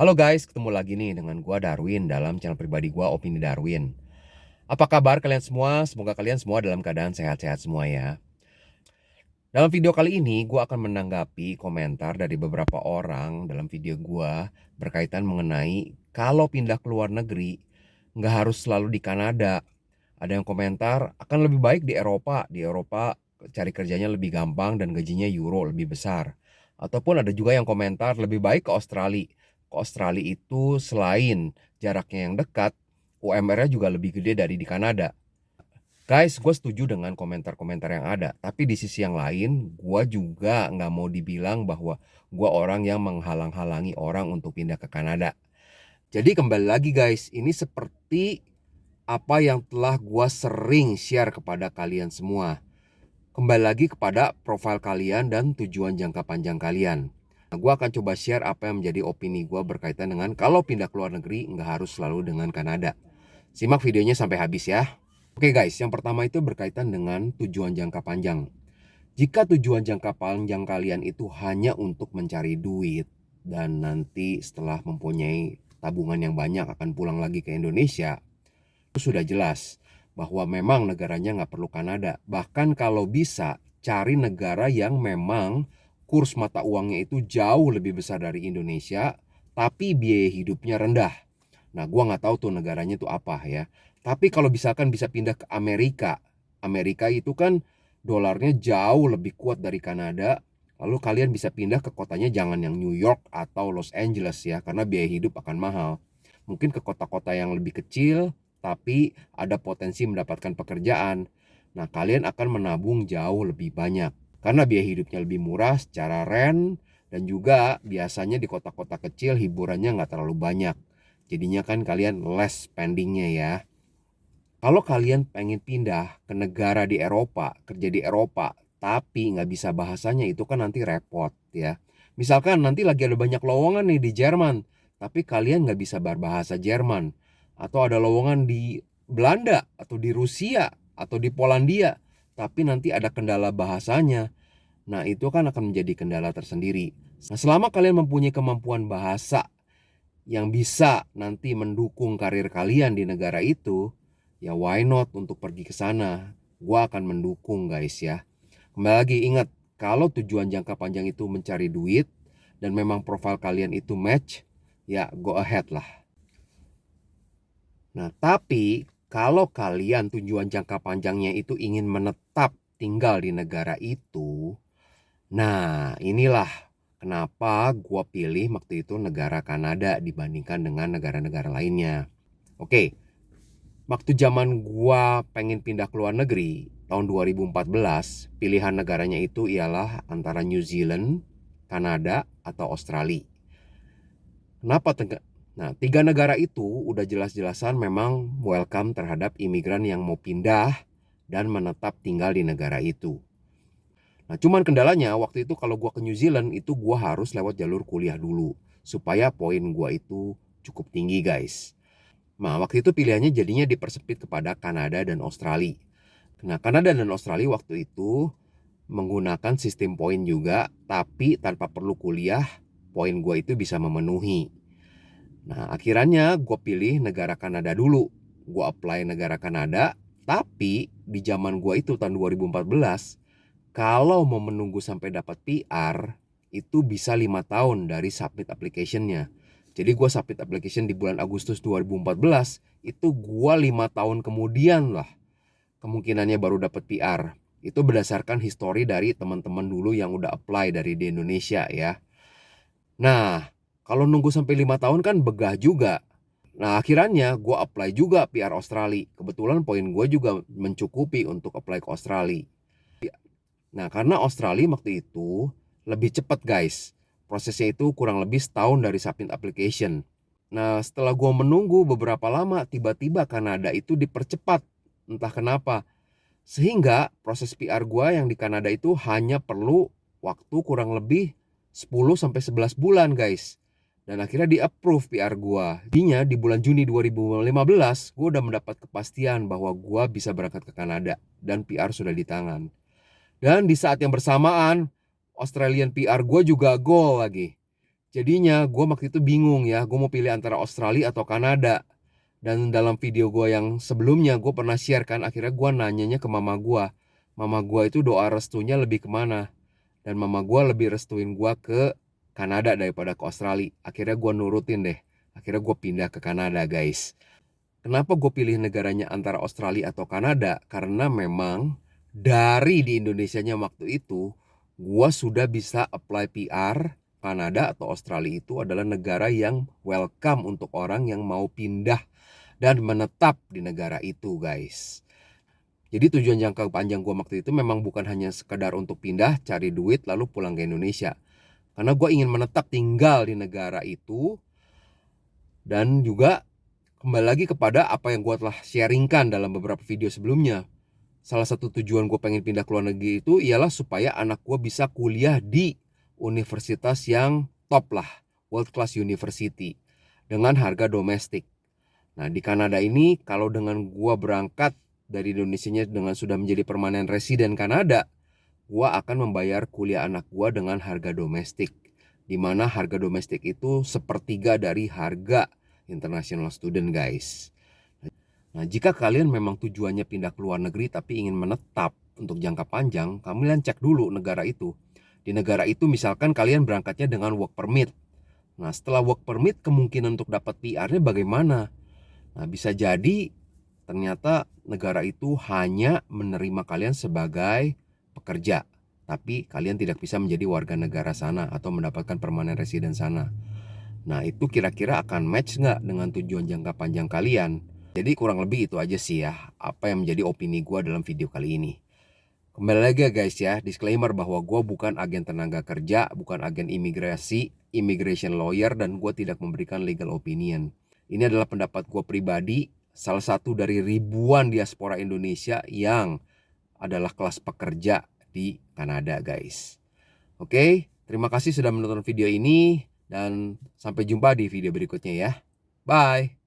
Halo guys, ketemu lagi nih dengan gua Darwin dalam channel pribadi gua Opini Darwin. Apa kabar kalian semua? Semoga kalian semua dalam keadaan sehat-sehat semua ya. Dalam video kali ini gua akan menanggapi komentar dari beberapa orang dalam video gua berkaitan mengenai kalau pindah ke luar negeri nggak harus selalu di Kanada. Ada yang komentar akan lebih baik di Eropa. Di Eropa cari kerjanya lebih gampang dan gajinya euro lebih besar. Ataupun ada juga yang komentar lebih baik ke Australia. Ke Australia itu selain jaraknya yang dekat, UMR-nya juga lebih gede dari di Kanada. Guys, gue setuju dengan komentar-komentar yang ada. Tapi di sisi yang lain, gue juga nggak mau dibilang bahwa gue orang yang menghalang-halangi orang untuk pindah ke Kanada. Jadi kembali lagi guys, ini seperti apa yang telah gue sering share kepada kalian semua. Kembali lagi kepada profil kalian dan tujuan jangka panjang kalian. Nah, gue akan coba share apa yang menjadi opini gue berkaitan dengan kalau pindah ke luar negeri nggak harus selalu dengan Kanada. Simak videonya sampai habis ya. Oke guys, yang pertama itu berkaitan dengan tujuan jangka panjang. Jika tujuan jangka panjang kalian itu hanya untuk mencari duit dan nanti setelah mempunyai tabungan yang banyak akan pulang lagi ke Indonesia, itu sudah jelas bahwa memang negaranya nggak perlu Kanada. Bahkan kalau bisa cari negara yang memang kurs mata uangnya itu jauh lebih besar dari Indonesia, tapi biaya hidupnya rendah. Nah, gua nggak tahu tuh negaranya itu apa ya. Tapi kalau misalkan bisa pindah ke Amerika, Amerika itu kan dolarnya jauh lebih kuat dari Kanada. Lalu kalian bisa pindah ke kotanya jangan yang New York atau Los Angeles ya, karena biaya hidup akan mahal. Mungkin ke kota-kota yang lebih kecil, tapi ada potensi mendapatkan pekerjaan. Nah, kalian akan menabung jauh lebih banyak. Karena biaya hidupnya lebih murah secara rent, dan juga biasanya di kota-kota kecil hiburannya nggak terlalu banyak. Jadinya kan kalian less spendingnya ya. Kalau kalian pengen pindah ke negara di Eropa, kerja di Eropa, tapi nggak bisa bahasanya itu kan nanti repot ya. Misalkan nanti lagi ada banyak lowongan nih di Jerman, tapi kalian nggak bisa berbahasa Jerman. Atau ada lowongan di Belanda, atau di Rusia, atau di Polandia, tapi nanti ada kendala bahasanya. Nah itu kan akan menjadi kendala tersendiri. Nah selama kalian mempunyai kemampuan bahasa yang bisa nanti mendukung karir kalian di negara itu, ya why not untuk pergi ke sana. Gua akan mendukung guys ya. Kembali lagi ingat, kalau tujuan jangka panjang itu mencari duit dan memang profil kalian itu match, ya go ahead lah. Nah, tapi kalau kalian tujuan jangka panjangnya itu ingin menetap tinggal di negara itu, nah inilah kenapa gua pilih waktu itu negara Kanada dibandingkan dengan negara-negara lainnya. Oke, waktu zaman gua pengen pindah ke luar negeri tahun 2014, pilihan negaranya itu ialah antara New Zealand, Kanada, atau Australia. Kenapa? Nah, tiga negara itu udah jelas-jelasan memang welcome terhadap imigran yang mau pindah dan menetap tinggal di negara itu. Nah, cuman kendalanya waktu itu kalau gua ke New Zealand itu gua harus lewat jalur kuliah dulu supaya poin gua itu cukup tinggi, guys. Nah, waktu itu pilihannya jadinya dipersempit kepada Kanada dan Australia. Nah, Kanada dan Australia waktu itu menggunakan sistem poin juga, tapi tanpa perlu kuliah, poin gua itu bisa memenuhi. Nah, akhirnya gue pilih negara Kanada dulu. Gue apply negara Kanada, tapi di zaman gue itu tahun 2014, kalau mau menunggu sampai dapat PR, itu bisa 5 tahun dari submit application-nya. Jadi gue submit application di bulan Agustus 2014, itu gue 5 tahun kemudian lah kemungkinannya baru dapat PR. Itu berdasarkan histori dari teman-teman dulu yang udah apply dari di Indonesia ya. Nah, kalau nunggu sampai 5 tahun kan begah juga. Nah, akhirnya gue apply juga PR Australia. Kebetulan poin gue juga mencukupi untuk apply ke Australia. Nah, karena Australia waktu itu lebih cepat guys. Prosesnya itu kurang lebih setahun dari submit application. Nah, setelah gue menunggu beberapa lama, tiba-tiba Kanada itu dipercepat. Entah kenapa. Sehingga proses PR gue yang di Kanada itu hanya perlu waktu kurang lebih 10 sampai 11 bulan guys. Dan akhirnya di-approve PR gua. Jadinya di bulan Juni 2015 gua udah mendapat kepastian bahwa gua bisa berangkat ke Kanada dan PR sudah di tangan. Dan di saat yang bersamaan Australian PR gua juga goal lagi. Jadinya gue waktu itu bingung ya, gue mau pilih antara Australia atau Kanada. Dan dalam video gue yang sebelumnya gue pernah share kan, akhirnya gue nanyanya ke mama gue. Mama gue itu doa restunya lebih kemana? Dan mama gue lebih restuin gue ke Kanada daripada ke Australia. Akhirnya gue nurutin deh. Akhirnya gue pindah ke Kanada guys. Kenapa gue pilih negaranya antara Australia atau Kanada? Karena memang dari di Indonesianya waktu itu, gue sudah bisa apply PR. Kanada atau Australia itu adalah negara yang welcome untuk orang yang mau pindah dan menetap di negara itu guys. Jadi tujuan jangka panjang gue waktu itu memang bukan hanya sekedar untuk pindah, cari duit lalu pulang ke Indonesia. Karena gue ingin menetap tinggal di negara itu. Dan juga kembali lagi kepada apa yang gue telah sharingkan dalam beberapa video sebelumnya. Salah satu tujuan gue pengen pindah ke luar negeri itu ialah supaya anak gue bisa kuliah di universitas yang top lah, world class university, dengan harga domestik. Nah di Kanada ini kalau dengan gue berangkat dari Indonesia dengan sudah menjadi permanen resident Kanada, gue akan membayar kuliah anak gue dengan harga domestik. Dimana harga domestik itu sepertiga dari harga international student guys. Nah, jika kalian memang tujuannya pindah ke luar negeri tapi ingin menetap untuk jangka panjang, kalian cek dulu negara itu. Di negara itu misalkan kalian berangkatnya dengan work permit. Nah, setelah work permit kemungkinan untuk dapat PR-nya bagaimana? Nah, bisa jadi ternyata negara itu hanya menerima kalian sebagai pekerja, tapi kalian tidak bisa menjadi warga negara sana atau mendapatkan permanent resident sana. Nah, itu kira-kira akan match nggak dengan tujuan jangka panjang kalian? Jadi kurang lebih itu aja sih ya, apa yang menjadi opini gue dalam video kali ini. Kembali lagi ya guys ya, disclaimer bahwa gue bukan agen tenaga kerja, bukan agen imigrasi, immigration lawyer, dan gue tidak memberikan legal opinion. Ini adalah pendapat gue pribadi, salah satu dari ribuan diaspora Indonesia yang adalah kelas pekerja di Kanada guys. Oke, terima kasih sudah menonton video ini, dan sampai jumpa di video berikutnya ya. Bye!